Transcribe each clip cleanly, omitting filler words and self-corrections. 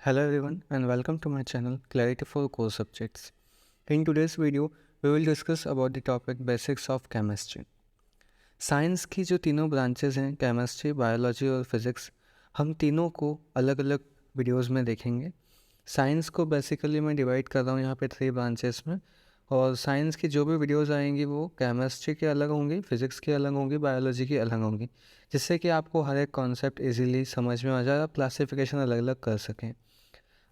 Hello everyone and welcome to my channel Clarity for Core Subjects. In today's video, we will discuss about the topic Basics of Chemistry. Science की जो तीनों branches हैं chemistry, biology और physics, हम तीनों को अलग अलग वीडियोस में देखेंगे। साइंस को बेसिकली मैं डिवाइड कर रहा हूँ यहाँ पे 3 ब्रांचेस में, और साइंस की जो भी वीडियोस आएंगी वो केमिस्ट्री की अलग होंगी, फिज़िक्स की अलग होंगी, बायोलॉजी की अलग होंगी, जिससे कि आपको हर एक कॉन्सेप्ट इजीली समझ में आ जाए, आप क्लासिफिकेशन अलग अलग कर सकें।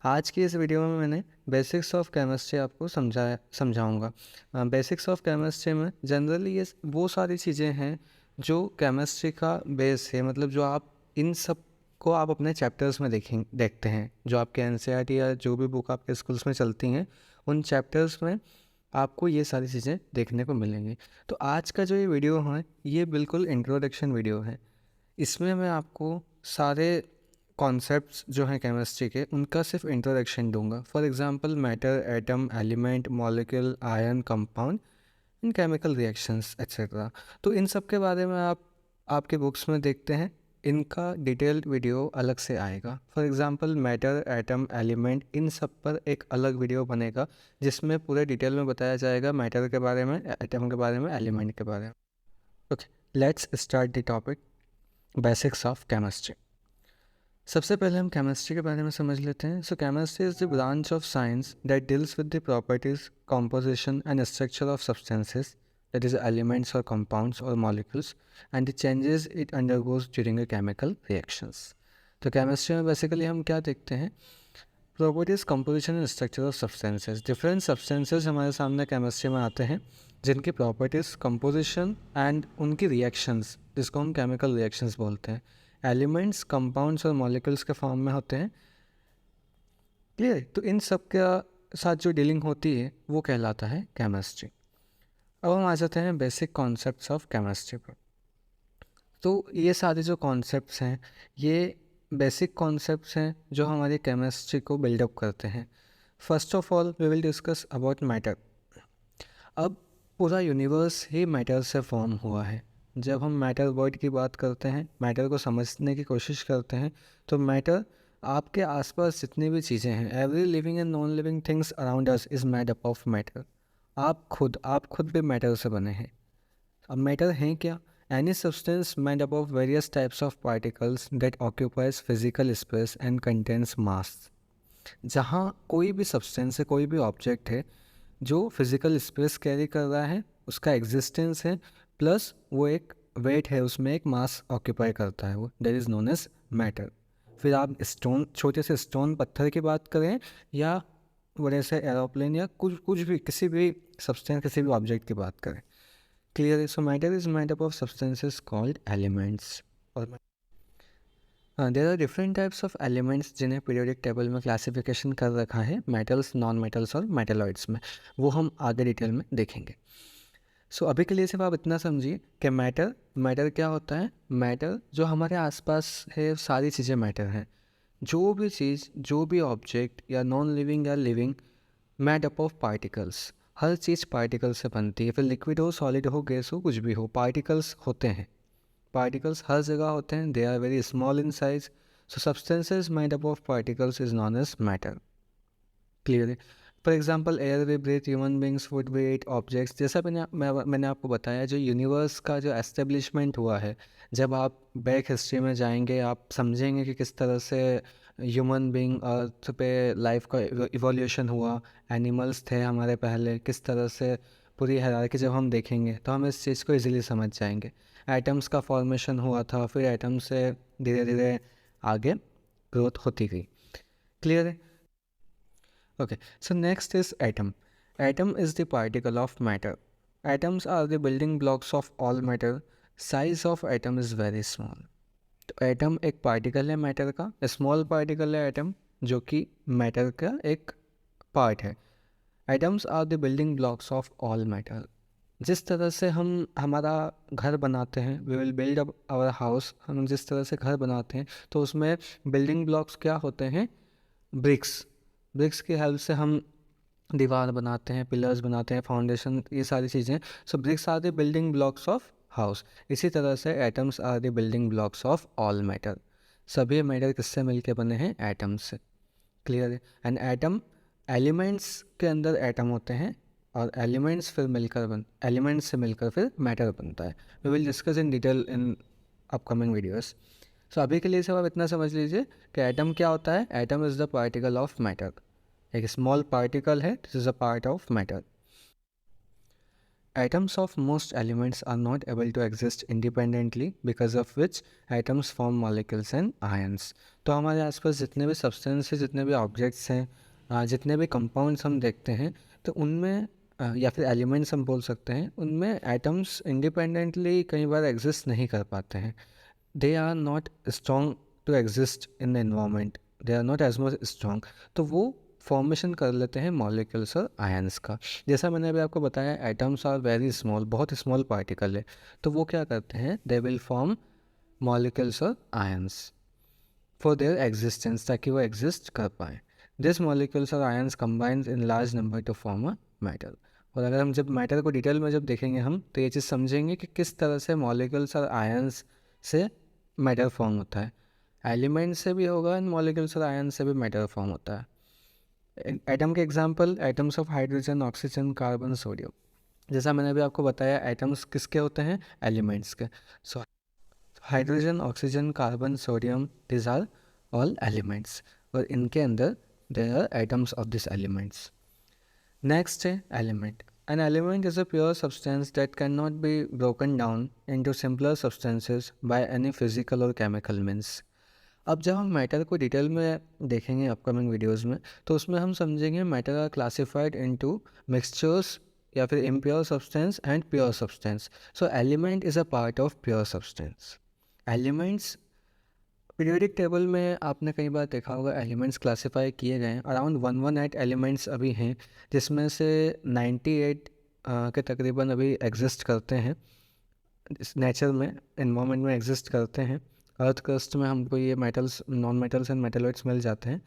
आज की इस वीडियो में मैंने बेसिक्स ऑफ केमिस्ट्री आपको समझाऊंगा। बेसिक्स ऑफ केमिस्ट्री में जनरली ये वो सारी चीज़ें हैं जो केमिस्ट्री का बेस है, मतलब जो आप इन सब को आप अपने चैप्टर्स में देखते हैं, जो आपके एनसीईआरटी या जो भी बुक आपके स्कूल्स में चलती हैं उन चैप्टर्स में आपको ये सारी चीज़ें देखने को मिलेंगी। तो आज का जो ये वीडियो है ये बिल्कुल इंट्रोडक्शन वीडियो है। इसमें मैं आपको सारे कॉन्सेप्ट्स जो हैं केमिस्ट्री के उनका सिर्फ इंट्रोडक्शन दूंगा। For example matter, atom, element, molecule, ion, compound, in chemical reactions etcetera. तो इन सब के बारे में आप आपके बुक्स में देखते हैं, इनका डिटेल्ड वीडियो अलग से आएगा। For example matter, atom, element, इन सब पर एक अलग वीडियो बनेगा जिसमें पूरे डिटेल में बताया जाएगा मैटर के बारे में, एटम के बारे में, एलिमेंट के बारे में। Okay, let's start the topic basics of chemistry. सबसे पहले हम केमिस्ट्री के बारे में समझ लेते हैं। So chemistry is the branch of science that deals with the properties, composition and structure of substances, that is elements और कंपाउंड्स और molecules, and the changes it undergoes during a chemical reactions. तो chemistry में basically हम क्या देखते हैं? Properties, composition and structure of substances. Different substances हमारे सामने केमिस्ट्री में आते हैं जिनकी प्रॉपर्टीज, कंपोजिशन एंड उनकी रिएक्शंस, जिसको हम केमिकल रिएक्शंस बोलते हैं, एलिमेंट्स, कंपाउंड्स और मॉलिक्यूल्स के फॉर्म में होते हैं। क्लियर? तो इन सब के साथ जो डीलिंग होती है वो कहलाता है केमिस्ट्री। अब हम आ जाते हैं बेसिक कॉन्सेप्ट्स ऑफ केमिस्ट्री पर। तो ये सारे जो कॉन्सेप्ट्स हैं ये बेसिक कॉन्सेप्ट्स हैं जो हमारी केमिस्ट्री को बिल्डअप करते हैं। First of all we will discuss about matter. अब पूरा यूनिवर्स ही मैटर से फॉर्म हुआ है। जब हम मैटर वर्ड की बात करते हैं, मैटर को समझने की कोशिश करते हैं, तो मैटर आपके आसपास जितनी भी चीज़ें हैं, every living and non living things around us is made up of matter. आप खुद भी मैटर से बने हैं। अब मैटर हैं क्या? Any substance made up of various types of particles that occupies physical space and contains mass. जहाँ कोई भी सब्सटेंस है, कोई भी ऑब्जेक्ट है जो फिज़िकल स्पेस कैरी कर रहा है, उसका एग्जिस्टेंस है, प्लस वो एक वेट है, उसमें एक मास ऑक्यूपाई करता है, वो that is known as matter. फिर आप स्टोन, छोटे से स्टोन पत्थर की बात करें या बड़े से एरोप्लेन या कुछ कुछ भी, किसी भी सब्सटेंस, किसी भी ऑब्जेक्ट की बात करें। क्लियर है? So matter is made up of substances called elements. और there are different types of elements जिन्हें पीरियोडिक टेबल में क्लासिफिकेशन कर रखा है, मेटल्स, नॉन मेटल्स और मेटलॉइड्स में। वो हम आगे डिटेल में देखेंगे। सो अभी के लिए सिर्फ आप इतना समझिए कि मैटर क्या होता है। मैटर जो हमारे आसपास है, सारी चीज़ें मैटर हैं। जो भी चीज़, जो भी ऑब्जेक्ट या नॉन लिविंग या living, made up of particles. Her cheese particle से बनती है, फिर लिक्विड हो, सॉलिड हो, गैस हो, कुछ भी हो, पार्टिकल्स होते हैं। पार्टिकल्स हर जगह होते हैं, they are very small in size. So substances made up of particles is known as matter. Clear है? For example air we breathe, human beings, food we eat, objects. जैसा मैंने आपको बताया, जो यूनिवर्स का जो एस्टेब्लिशमेंट हुआ है, जब आप बैक हिस्ट्री में जाएंगे आप समझेंगे कि किस तरह से ह्यूमन बींग अर्थ पे लाइफ का इवोल्यूशन हुआ, एनिमल्स थे हमारे पहले, किस तरह से पूरी हायरार्की जब हम देखेंगे तो हम इस चीज़ को इजीली समझ जाएंगे। एटम्स का फॉर्मेशन हुआ था, फिर एटम से धीरे धीरे आगे ग्रोथ होती गई। क्लियर है? Okay, so next is atom. Atom is the particle of matter. Atoms are the building blocks of all matter. Size of atom is very small. तो एटम एक पार्टिकल है मैटर का, स्मॉल पार्टिकल है atom, जो कि matter का एक part है। Atoms are the building blocks of all matter. जिस तरह से हम हमारा घर बनाते हैं, we will build up our house, हम जिस तरह से घर बनाते हैं तो उसमें बिल्डिंग ब्लॉक्स क्या होते हैं? ब्रिक्स। ब्रिक्स की हेल्प से हम दीवार बनाते हैं, पिलर्स बनाते हैं, फाउंडेशन, ये सारी चीज़ें। So bricks are the building blocks of house. इसी तरह से atoms are the building blocks of all matter. सभी मैटर किससे मिलके बने हैं? एटम्स से। क्लियर है। एंड एटम, एलिमेंट्स के अंदर एटम होते हैं और एलिमेंट्स से मिलकर फिर मैटर बनता है। We will discuss in detail in upcoming videos. So अभी के लिए सब आप इतना समझ लीजिए कि एटम क्या होता है। Atom is the particle of matter. एक स्मॉल पार्टिकल है, this is a part of matter. Atoms of most elements are not able to exist independently, because of which atoms form molecules and ions. तो हमारे आसपास जितने भी substance हैं, जितने भी ऑब्जेक्ट्स हैं, जितने भी कंपाउंड्स हम देखते हैं, तो उनमें या फिर एलिमेंट्स हम बोल सकते हैं, उनमें एटम्स इंडिपेंडेंटली कई बार एग्जिस्ट नहीं कर पाते हैं। They are not strong to exist in the environment, they are not as much strong, तो वो फॉर्मेशन कर लेते हैं मॉलिक्यूल्स और आयंस का। जैसा मैंने अभी आपको बताया, एटम्स आर वेरी स्मॉल, बहुत स्मॉल पार्टिकल है, तो वो क्या करते हैं, दे विल फॉर्म मॉलिक्यूल्स और आयंस फॉर देयर एग्जिस्टेंस, ताकि वो एग्जिस्ट कर पाएँ। दिस मॉलिक्यूल्स और ions combines in large number two form a matter. और अगर हम जब मैटर को डिटेल में जब देखेंगे हम, तो ये चीज़ समझेंगे कि किस तरह से मॉलिक्यूल्स और आयंस से मैटर फॉर्म होता है। एलिमेंट से भी होगा एंड मॉलिक्यूल्स और आयंस से भी मैटर फॉर्म होता है। एटम के example, atoms of hydrogen, oxygen, carbon, sodium. जैसा मैंने अभी आपको बताया, एटम्स किसके होते हैं, एलिमेंट्स के। So hydrogen, oxygen, carbon, sodium, this are all elements, और इनके अंदर there are atoms of this elements. Next है element. An element is a pure substance that can not be broken down into simpler substances by any physical और chemical means. अब जब हम matter को detail में देखेंगे अपकमिंग वीडियोस में, तो उसमें हम समझेंगे matter are classified into mixtures या फिर impure substance and pure substance. So element is a part of pure substance. Elements, periodic table में आपने कई बार देखा होगा एलिमेंट्स क्लासिफाई किए गए हैं। अराउंड 118 एलिमेंट्स अभी हैं, जिसमें से 98 के तकरीबन अभी एग्जिस्ट करते हैं, इस नेचर में, इन्वामेंट में एग्जिस्ट करते हैं। अर्थ क्रस्ट में हमको ये metals, non metals and metalloids मिल जाते हैं।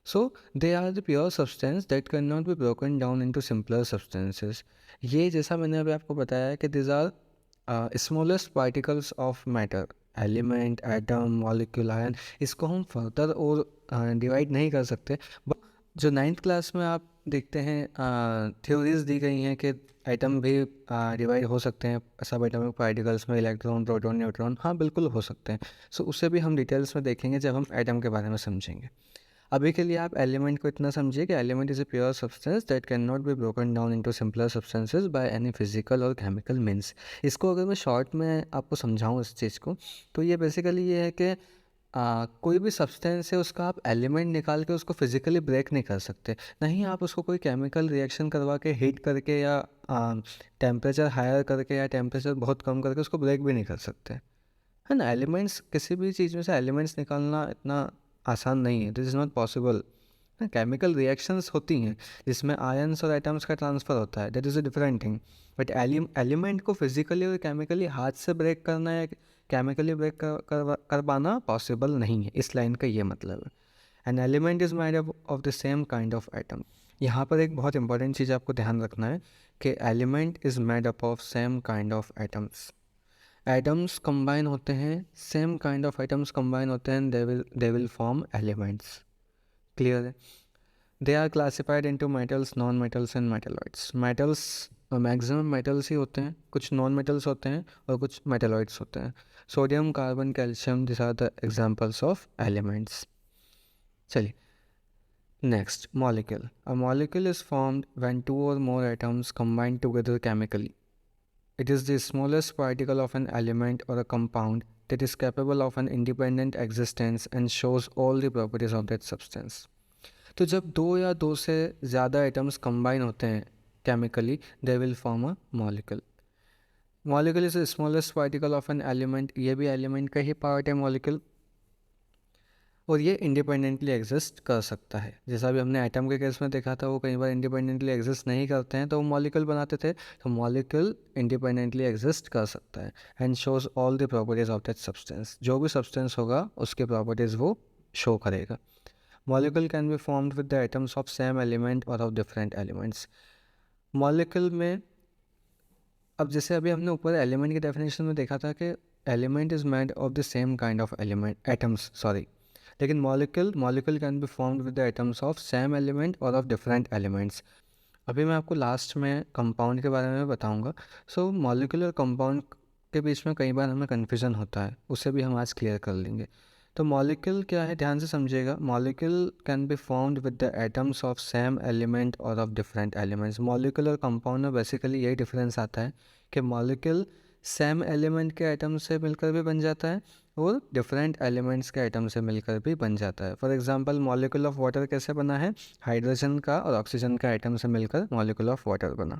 So they are the pure substance that can not be broken down into simpler substances. ये जैसा मैंने अभी आपको बताया है कि this are smallest particles of matter, element, atom, molecule, ion, इसको हम फर्दर और डिवाइड नहीं कर सकते। बट जो 9th क्लास में आप देखते हैं थ्योरीज दी गई हैं कि एटम भी डिवाइड हो सकते हैं सब एटॉमिक पार्टिकल्स में, इलेक्ट्रॉन, प्रोटॉन, न्यूट्रॉन, हाँ बिल्कुल हो सकते हैं। सो उसे भी हम डिटेल्स में देखेंगे जब हम एटम के बारे में समझेंगे। अभी के लिए आप एलिमेंट को इतना समझिए कि element is a pure substance that can not be broken down into simpler substances by any physical और केमिकल मीन्स। इसको अगर मैं शॉर्ट में आपको समझाऊँ इस चीज़ को, तो ये बेसिकली ये है कि कोई भी सब्सटेंस है, उसका आप एलिमेंट निकाल के उसको फिजिकली ब्रेक नहीं कर सकते। नहीं आप उसको कोई केमिकल रिएक्शन करवा के, हीट करके या टेम्परेचर हायर करके या टेम्परेचर बहुत कम करके उसको ब्रेक भी नहीं कर सकते, है ना। एलिमेंट्स, किसी भी चीज़ में से एलिमेंट्स निकालना इतना आसान नहीं है, this is not possible. Chemical reactions होती हैं जिसमें आयंस और एटम्स का ट्रांसफ़र होता है, that is a different thing. But element को फिजिकली और केमिकली हाथ से ब्रेक करना या केमिकली ब्रेक कर पाना पॉसिबल नहीं है, इस लाइन का ये मतलब है। An element is made up of the same kind of atom. यहाँ पर एक बहुत इंपॉर्टेंट चीज़ आपको ध्यान रखना है कि element is made up of same kind of atoms. Atoms combine होते हैं, same kind of atoms combine होते हैं, they will form elements. Clear है। They are classified into metals, non metals and metalloids. Metals, maximum metals ही होते हैं, कुछ non metals होते हैं और कुछ मेटलॉइड्स होते हैं। Sodium, carbon, calcium, this are the examples of elements. चलिए next, molecule. A molecule is formed when two or more atoms combine together chemically. It is the smallest particle of an element or a compound that is capable of an independent existence and shows all the properties of that substance. तो जब दो या दो से ज़्यादा atoms combine होते हैं chemically, they will form a molecule. Molecule is the smallest particle of an element, ये भी एलिमेंट का ही पार्ट है मॉलिक्यूल, और ये इंडिपेंडेंटली एग्जिस्ट कर सकता है। जैसा भी हमने एटम के केस में देखा था, वो कई बार इंडिपेंडेंटली एग्जिस्ट नहीं करते हैं, तो वो मॉलिक्यूल बनाते थे, तो मॉलिक्यूल इंडिपेंडेंटली एग्जिस्ट कर सकता है and shows all the properties of that substance. जो भी सब्सटेंस होगा उसके प्रॉपर्टीज़ वो शो करेगा। Molecule can be formed with the atoms of same element or of different elements. Molecule में, अब जैसे अभी हमने ऊपर एलिमेंट की डेफिनेशन में देखा था कि element is made of the same kind of element, atoms, sorry, लेकिन molecule can be formed with the atoms of same element or of different elements. अभी मैं आपको लास्ट में कंपाउंड के बारे में बताऊंगा। सो मॉलिक्यूल और कंपाउंड के बीच में कई बार हमें कन्फ्यूज़न होता है, उसे भी हम आज क्लियर कर लेंगे। तो मॉलिक्यूल क्या है, ध्यान से समझिएगा। Molecule can be formed with the atoms of same element or of different elements. Molecule और कंपाउंड में बेसिकली यही डिफरेंस आता है कि मॉलिक्यूल सेम एलिमेंट के एटम से मिलकर भी बन जाता है और डिफरेंट एलिमेंट्स के एटम से मिलकर भी बन जाता है। For example molecule of water कैसे बना है, हाइड्रोजन का और ऑक्सीजन का एटम से मिलकर मॉलिक्यूल ऑफ वाटर बना।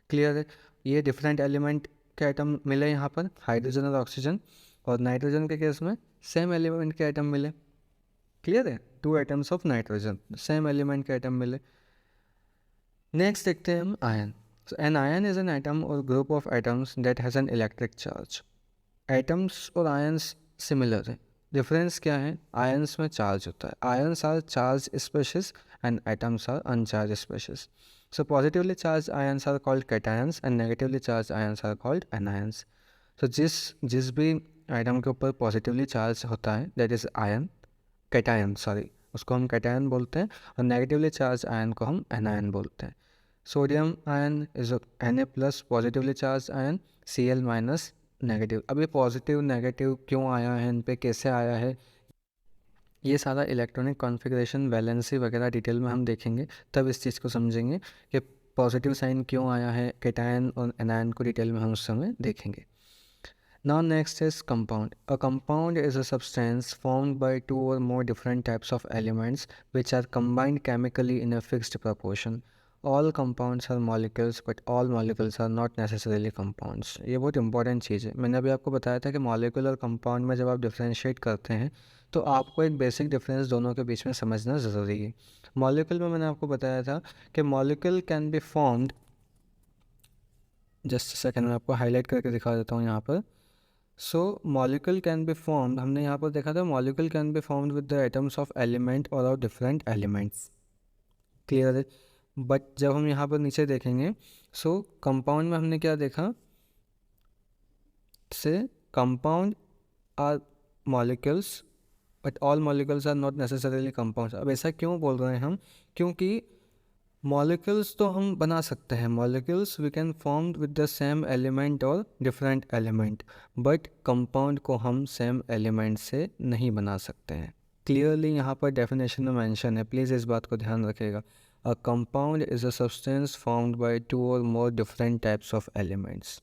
क्लियर है। ये डिफरेंट एलिमेंट के एटम मिले यहाँ पर, हाइड्रोजन और ऑक्सीजन, और नाइट्रोजन के केस में सेम एलिमेंट के एटम मिले। क्लियर है, 2 atoms of nitrogen, same element के एटम मिले। नेक्स्ट देखते हैं हम ion. So an ion is an atom or group of atoms that has an electric charge. Atoms और ions similar है, डिफरेंस क्या है, आयन्स में चार्ज होता है। Ions are charge species and atoms are uncharged species. So positively charged ions are called cations and negatively charged ions are called anions. So जिस भी item के ऊपर पॉजिटिवली चार्ज होता है that is ion, cation sorry, उसको हम cation बोलते हैं, और नेगेटिवली चार्ज आयन को हम एनायन बोलते हैं। Sodium ion is Na plus positively charge ion, Cl minus negative. अब ये पॉजिटिव नेगेटिव क्यों आया है, इन पे कैसे आया है, ये सारा इलेक्ट्रॉनिक कॉन्फ़िगरेशन वैलेंसी वगैरह डिटेल में हम देखेंगे, तब इस चीज़ को समझेंगे कि पॉजिटिव साइन क्यों आया है कैटायन और एनायन को डिटेल में हम उस समय देखेंगे। Now next is compound. A compound is a substance formed by 2 or more different types of elements which are combined chemically in a fixed proportion. All compounds are molecules but all molecules are not necessarily compounds. ये बहुत important चीज़ है। मैंने अभी आपको बताया था कि molecule और कंपाउंड में जब आप डिफ्रेंशिएट करते हैं तो आपको एक बेसिक डिफरेंस दोनों के बीच में समझना ज़रूरी है। मॉलिक्यूल में मैंने आपको बताया था कि molecule can be formed, just second में आपको हाईलाइट करके दिखा देता हूँ यहाँ पर। सो मॉलिक्यूल कैन बी फॉर्म्ड, हमने यहाँ पर देखा था molecule can be formed with the atoms of element or of different elements. Clear है। बट जब हम यहाँ पर नीचे देखेंगे, सो कंपाउंड में हमने क्या देखा, से compound are molecules but all molecules are not necessarily compounds. अब ऐसा क्यों बोल रहे हैं हम, क्योंकि मॉलिक्यूल्स तो हम बना सकते हैं, molecules we can form with the same element और डिफरेंट एलिमेंट, बट कंपाउंड को हम सेम एलिमेंट से नहीं बना सकते हैं। क्लियरली यहाँ पर डेफिनेशन में मेंशन है, प्लीज़ इस बात को ध्यान रखिएगा। A compound is a substance formed by 2 और more different types of elements.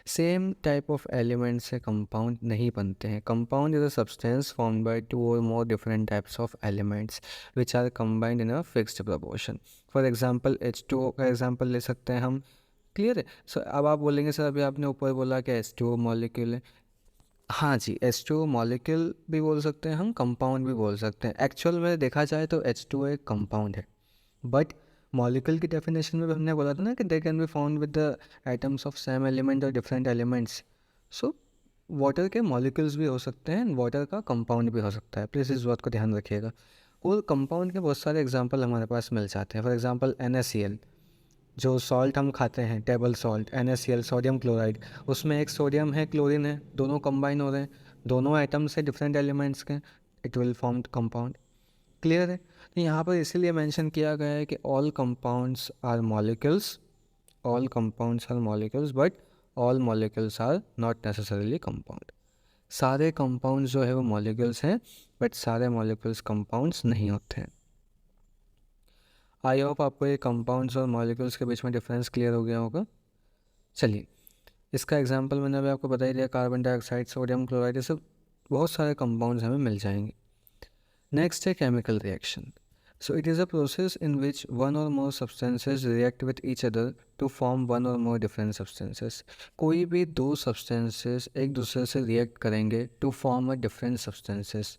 Same type of element से कंपाउंड नहीं बनते हैं। Compound is a substance formed by 2 और more different types of elements which are combined in a fixed proportion. For example H2O का example ले सकते हैं हम। क्लियर है। सो अब आप बोलेंगे सर अभी आपने ऊपर बोला कि H2O मॉलिक्यूल है। हाँ जी, H2O मॉलिक्यूल भी बोल सकते हैं हम, कंपाउंड भी बोल सकते हैं। एक्चुअल में देखा जाए तो H2O एक कंपाउंड है, बट मॉलिक्यूल की डेफिनेशन में भी हमने बोला था ना कि they can be found with the atoms of same element और डिफरेंट एलिमेंट्स। सो वाटर के मॉलिक्यूल्स भी हो सकते हैं, वाटर का कंपाउंड भी हो सकता है। प्लीज़ इस बात को ध्यान रखिएगा। और कंपाउंड के बहुत सारे एग्जांपल हमारे पास मिल जाते हैं। फॉर एग्जांपल NaCl, जो सॉल्ट हम खाते हैं table salt, NaCl sodium chloride, उसमें एक सोडियम है क्लोरीन है, दोनों कंबाइन हो रहे हैं, दोनों एटम्स से डिफरेंट एलिमेंट्स के, it will form compound. Clear है। तो यहाँ पर इसीलिए मेंशन किया गया है कि all compounds are molecules, all compounds are molecules but all molecules are not necessarily compound. सारे कंपाउंड्स जो है वो मॉलिक्यूल्स हैं, बट सारे मॉलिक्यूल्स कंपाउंड्स नहीं होते हैं। आई होप आपको ये कंपाउंड्स और मॉलिक्यूल्स के बीच में डिफरेंस क्लियर हो गया होगा। चलिए, इसका एग्जांपल मैंने अभी आपको बता ही दिया, कार्बन डाइऑक्साइड, सोडियम क्लोराइड, ये सब बहुत सारे कंपाउंड्स हमें मिल जाएंगे। नेक्स्ट है chemical reaction. So it is a process in which one or more substances react with each other to form one or more different substances. कोई भी दो substances एक दूसरे से react करेंगे to form a different substances.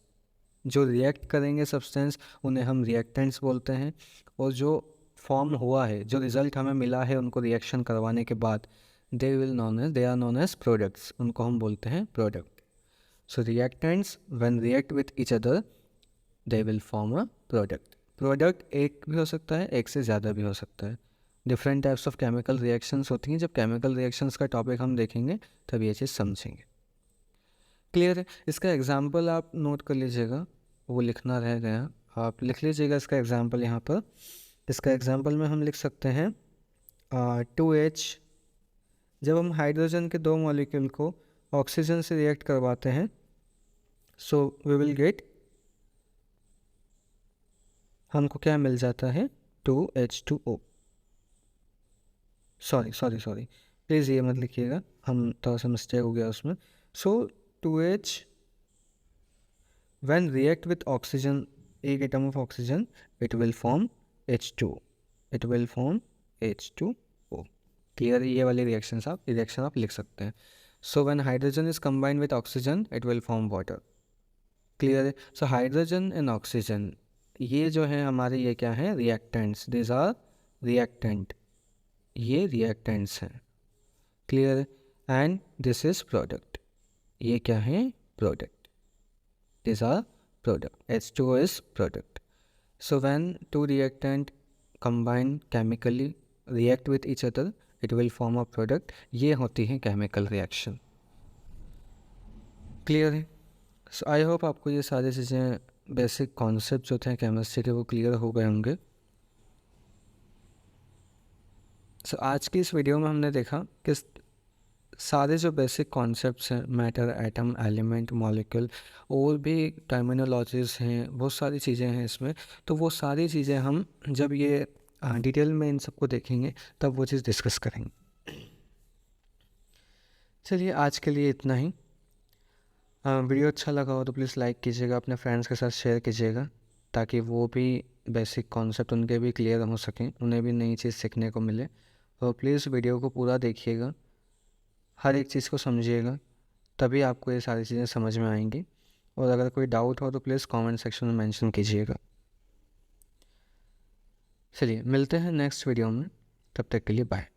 जो react करेंगे substance उन्हें हम reactants बोलते हैं, और जो form हुआ है, जो result हमें मिला है उनको reaction करवाने के बाद they are known as products, उनको हम बोलते हैं product. So reactants when react with each other they will form a product. Product एक भी हो सकता है, एक से ज़्यादा भी हो सकता है। Different types of chemical reactions होती हैं। जब केमिकल रिएक्शंस का टॉपिक हम देखेंगे तब ये चीज़ समझेंगे। क्लियर है। इसका एग्जांपल आप नोट कर लीजिएगा। वो लिखना रह गया, आप लिख लीजिएगा इसका एग्जाम्पल यहाँ पर। इसका एग्जाम्पल में हम लिख सकते हैं 2H। जब हम हाइड्रोजन के 2 मॉलिक्यूल को ऑक्सीजन से रिएक्ट करवाते हैं, सो वी विल गेट, हमको क्या मिल जाता है, 2H2O। सॉरी प्लीज़ ये मत लिखिएगा, हम थोड़ा सा मिस्टेक हो गया उसमें। सो 2H when react with oxygen, एक atom of oxygen, it will form H2, it will form H2O। Clear, ये वाली रिएक्शन आप लिख सकते हैं। So when hydrogen is combined with oxygen it will form water. Clear है। सो हाइड्रोजन एंड ऑक्सीजन, ये जो है हमारे, ये क्या है, रिएक्टेंट्स, दिस आर रिएक्टेंट, ये रिएक्टेंट्स हैं। क्लियर है। एंड दिस इज प्रोडक्ट, ये क्या है, product, these are product, H2O is product। So when two reactant combine chemically react with each other it will form a product। ये होती है chemical reaction। Clear है। सो I hope आपको ये सारी चीज़ें, बेसिक कॉन्सेप्ट जो थे केमिस्ट्री के, वो क्लियर हो गए होंगे। सो आज की इस वीडियो में हमने देखा कि सारे जो बेसिक कॉन्सेप्ट्स हैं, मैटर, एटम, एलिमेंट, मॉलिक्यूल, और भी टर्मिनोलॉजीज़ हैं, बहुत सारी चीज़ें हैं इसमें। तो वो सारी चीज़ें हम जब ये डिटेल में इन सबको देखेंगे तब वो चीज़ डिस्कस करेंगे। चलिए आज के लिए इतना ही। वीडियो अच्छा लगा हो तो प्लीज़ लाइक कीजिएगा, अपने फ्रेंड्स के साथ शेयर कीजिएगा, ताकि वो भी बेसिक कॉन्सेप्ट उनके भी क्लियर हो सकें, उन्हें भी नई चीज़ सीखने को मिले। तो प्लीज़ वीडियो को पूरा देखिएगा, हर एक चीज़ को समझिएगा, तभी आपको ये सारी चीज़ें समझ में आएंगी। और अगर कोई डाउट हो तो प्लीज़ कमेंट सेक्शन में मेंशन कीजिएगा। चलिए मिलते हैं नेक्स्ट वीडियो में, तब तक के लिए बाय।